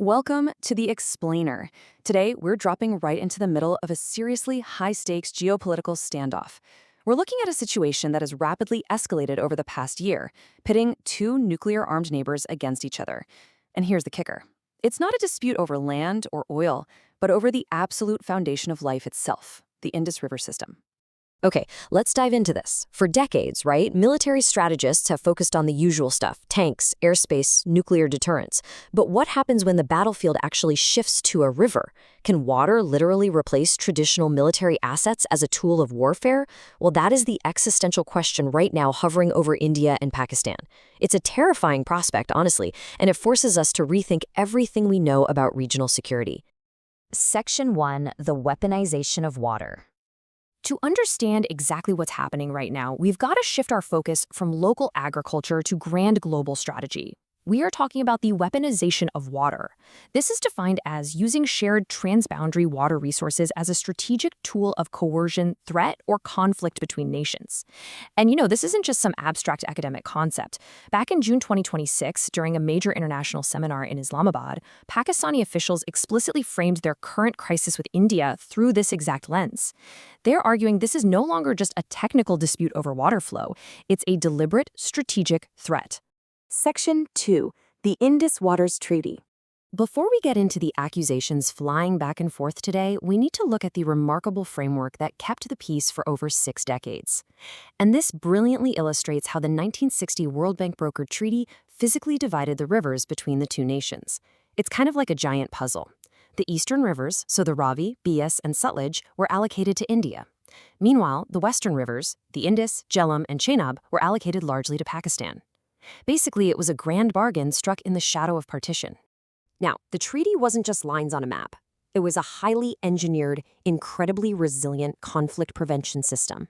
Welcome to The Explainer. Today, we're dropping right into the middle of a seriously high-stakes geopolitical standoff. We're looking at a situation that has rapidly escalated over the past year, pitting two nuclear-armed neighbors against each other. And here's the kicker. It's not a dispute over land or oil, but over the absolute foundation of life itself, the Indus River system. Okay, let's dive into this. For decades, right, military strategists have focused on the usual stuff: tanks, airspace, nuclear deterrence. But what happens when the battlefield actually shifts to a river? Can water literally replace traditional military assets as a tool of warfare? Well, that is the existential question right now hovering over India and Pakistan. It's a terrifying prospect, honestly, and it forces us to rethink everything we know about regional security. Section 1. The weaponization of water. To understand exactly what's happening right now, we've got to shift our focus from local agriculture to grand global strategy. We are talking about the weaponization of water. This is defined as using shared transboundary water resources as a strategic tool of coercion, threat, or conflict between nations. And this isn't just some abstract academic concept. Back in June 2026, during a major international seminar in Islamabad, Pakistani officials explicitly framed their current crisis with India through this exact lens. They're arguing this is no longer just a technical dispute over water flow, it's a deliberate, strategic threat. Section 2. The Indus Waters Treaty. Before we get into the accusations flying back and forth today, we need to look at the remarkable framework that kept the peace for over 6 decades. And this brilliantly illustrates how the 1960 World Bank brokered treaty physically divided the rivers between the two nations. It's kind of like a giant puzzle. The eastern rivers, so the Ravi, Beas, and Sutlej, were allocated to India. Meanwhile, the western rivers, the Indus, Jhelum, and Chenab, were allocated largely to Pakistan. Basically, it was a grand bargain struck in the shadow of partition. Now, the treaty wasn't just lines on a map. It was a highly engineered, incredibly resilient conflict prevention system.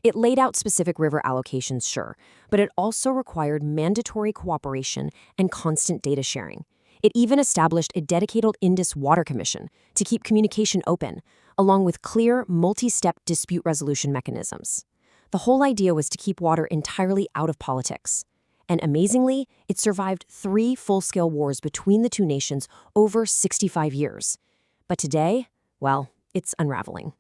It laid out specific river allocations, sure, but it also required mandatory cooperation and constant data sharing. It even established a dedicated Indus Water Commission to keep communication open, along with clear, multi-step dispute resolution mechanisms. The whole idea was to keep water entirely out of politics. And amazingly, it survived 3 full-scale wars between the two nations over 65 years. But today, well, it's unraveling.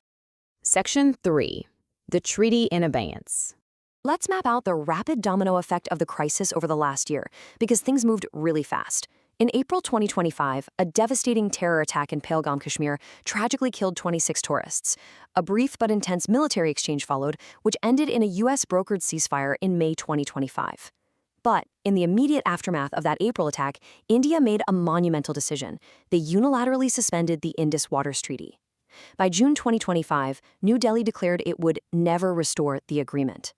Section 3. The treaty in abeyance. Let's map out the rapid domino effect of the crisis over the last year, because things moved really fast. In April 2025, a devastating terror attack in Pahalgam, Kashmir, tragically killed 26 tourists. A brief but intense military exchange followed, which ended in a U.S.-brokered ceasefire in May 2025. But in the immediate aftermath of that April attack, India made a monumental decision. They unilaterally suspended the Indus Waters Treaty. By June 2025, New Delhi declared it would never restore the agreement.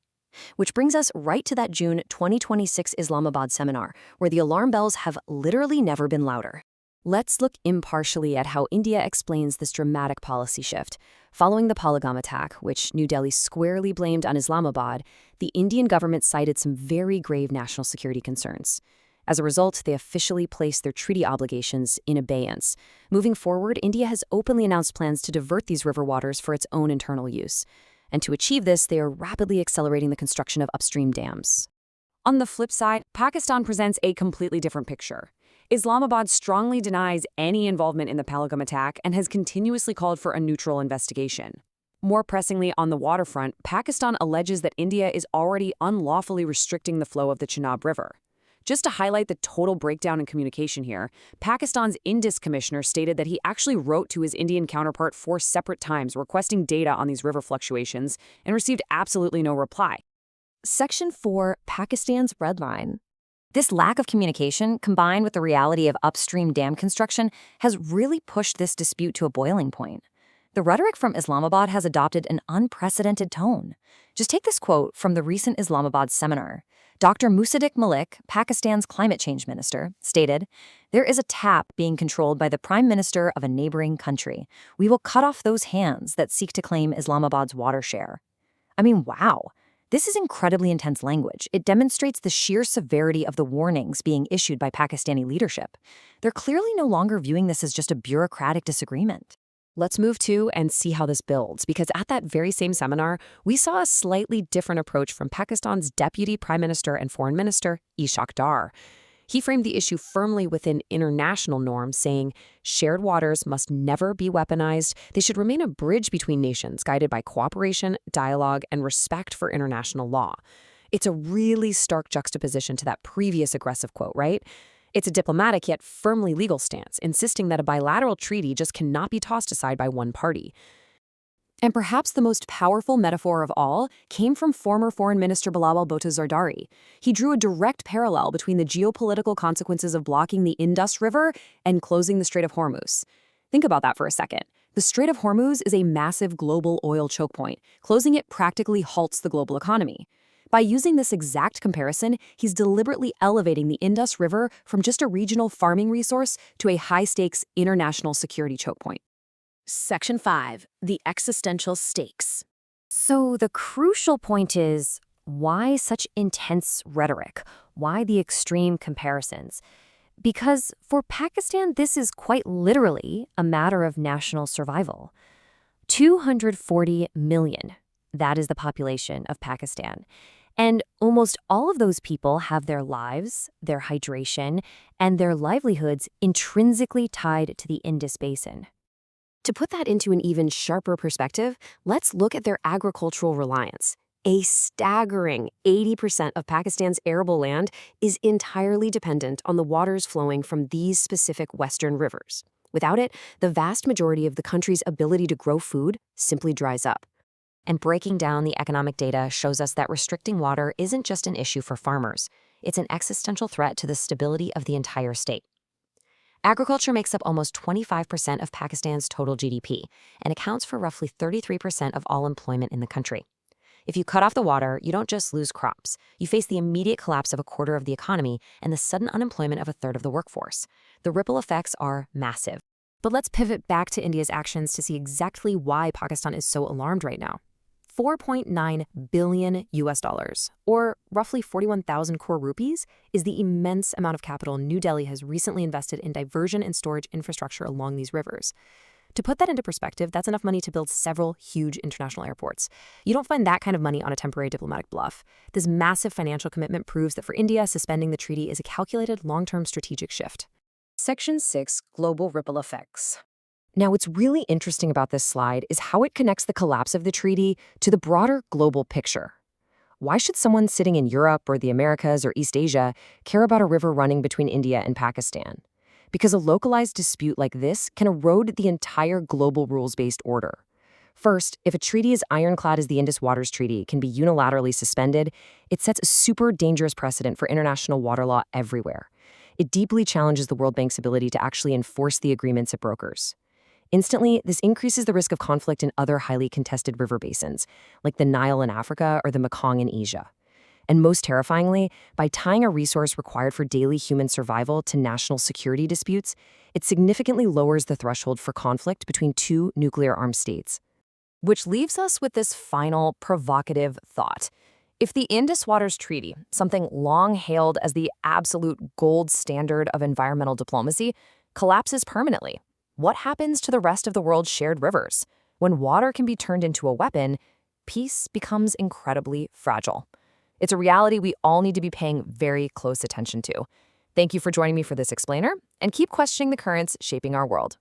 Which brings us right to that June 2026 Islamabad seminar, where the alarm bells have literally never been louder. Let's look impartially at how India explains this dramatic policy shift. Following the Pahalgam attack, which New Delhi squarely blamed on Islamabad, the Indian government cited some very grave national security concerns. As a result, they officially placed their treaty obligations in abeyance. Moving forward, India has openly announced plans to divert these river waters for its own internal use. And to achieve this, they are rapidly accelerating the construction of upstream dams. On the flip side, Pakistan presents a completely different picture. Islamabad strongly denies any involvement in the Pahalgam attack and has continuously called for a neutral investigation. More pressingly, on the waterfront, Pakistan alleges that India is already unlawfully restricting the flow of the Chenab River. Just to highlight the total breakdown in communication here, Pakistan's Indus commissioner stated that he actually wrote to his Indian counterpart 4 separate times requesting data on these river fluctuations and received absolutely no reply. Section 4. Pakistan's red line. This lack of communication, combined with the reality of upstream dam construction, has really pushed this dispute to a boiling point. The rhetoric from Islamabad has adopted an unprecedented tone. Just take this quote from the recent Islamabad seminar. Dr. Musaddiq Malik, Pakistan's climate change minister, stated, "There is a tap being controlled by the prime minister of a neighboring country. We will cut off those hands that seek to claim Islamabad's water share." I mean, wow. This is incredibly intense language. It demonstrates the sheer severity of the warnings being issued by Pakistani leadership. They're clearly no longer viewing this as just a bureaucratic disagreement. Let's move to and see how this builds, because at that very same seminar, we saw a slightly different approach from Pakistan's Deputy Prime Minister and Foreign Minister Ishaq Dar. He framed the issue firmly within international norms, saying shared waters must never be weaponized. They should remain a bridge between nations, guided by cooperation, dialogue, and respect for international law. It's a really stark juxtaposition to that previous aggressive quote, right? It's a diplomatic yet firmly legal stance, insisting that a bilateral treaty just cannot be tossed aside by one party. And perhaps the most powerful metaphor of all came from former Foreign Minister Bilawal Bhutto Zardari. He drew a direct parallel between the geopolitical consequences of blocking the Indus River and closing the Strait of Hormuz. Think about that for a second. The Strait of Hormuz is a massive global oil choke point. Closing it practically halts the global economy. By using this exact comparison, he's deliberately elevating the Indus River from just a regional farming resource to a high-stakes international security choke point. Section 5. The existential stakes. So the crucial point is, why such intense rhetoric? Why the extreme comparisons? Because for Pakistan, this is quite literally a matter of national survival. 240 million, that is the population of Pakistan. And almost all of those people have their lives, their hydration, and their livelihoods intrinsically tied to the Indus Basin. To put that into an even sharper perspective, let's look at their agricultural reliance. A staggering 80% of Pakistan's arable land is entirely dependent on the waters flowing from these specific western rivers. Without it, the vast majority of the country's ability to grow food simply dries up. And breaking down the economic data shows us that restricting water isn't just an issue for farmers. It's an existential threat to the stability of the entire state. Agriculture makes up almost 25% of Pakistan's total GDP and accounts for roughly 33% of all employment in the country. If you cut off the water, you don't just lose crops. You face the immediate collapse of a quarter of the economy and the sudden unemployment of a third of the workforce. The ripple effects are massive. But let's pivot back to India's actions to see exactly why Pakistan is so alarmed right now. $4.9 billion, or roughly 41,000 crore rupees, is the immense amount of capital New Delhi has recently invested in diversion and storage infrastructure along these rivers. To put that into perspective, that's enough money to build several huge international airports. You don't find that kind of money on a temporary diplomatic bluff. This massive financial commitment proves that for India, suspending the treaty is a calculated long-term strategic shift. Section 6. Global Ripple Effects. Now, what's really interesting about this slide is how it connects the collapse of the treaty to the broader global picture. Why should someone sitting in Europe or the Americas or East Asia care about a river running between India and Pakistan? Because a localized dispute like this can erode the entire global rules-based order. First, if a treaty as ironclad as the Indus Waters Treaty can be unilaterally suspended, it sets a super dangerous precedent for international water law everywhere. It deeply challenges the World Bank's ability to actually enforce the agreements it brokers. Instantly, this increases the risk of conflict in other highly contested river basins, like the Nile in Africa or the Mekong in Asia. And most terrifyingly, by tying a resource required for daily human survival to national security disputes, it significantly lowers the threshold for conflict between two nuclear-armed states. Which leaves us with this final provocative thought. If the Indus Waters Treaty, something long hailed as the absolute gold standard of environmental diplomacy, collapses permanently, what happens to the rest of the world's shared rivers? When water can be turned into a weapon, peace becomes incredibly fragile. It's a reality we all need to be paying very close attention to. Thank you for joining me for this explainer, and keep questioning the currents shaping our world.